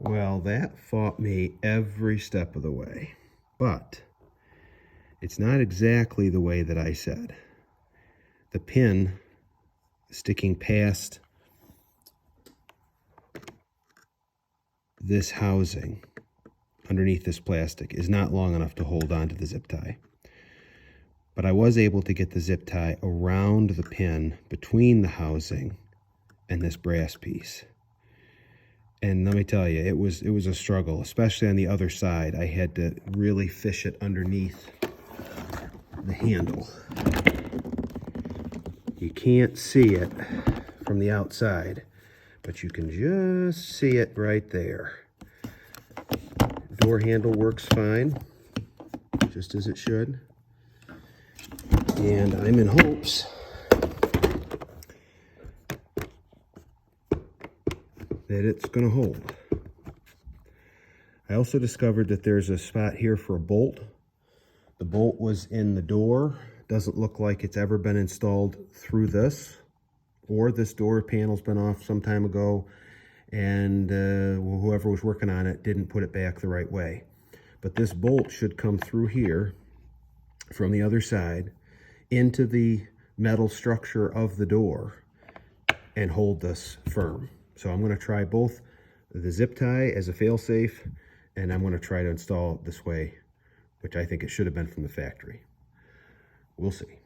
Well, that fought me every step of the way, but it's not exactly the way that I said. The pin sticking past this housing underneath this plastic is not long enough to hold on to the zip tie. But I was able to get the zip tie around the pin between the housing and this brass piece. And let me tell you, it was a struggle, especially on the other side. I had to really fish it underneath the handle. You can't see it from the outside, but you can just see it right there. Door handle works fine, just as it should. And I'm in hopes that it's going to hold. I also discovered that there's a spot here for a bolt. The bolt was in the door. Doesn't look like it's ever been installed through this, or this door panel's been off some time ago, and whoever was working on it didn't put it back the right way. But this bolt should come through here from the other side into the metal structure of the door and hold this firm. So I'm going to try both the zip tie as a fail-safe, and I'm going to try to install it this way, which I think it should have been from the factory. We'll see.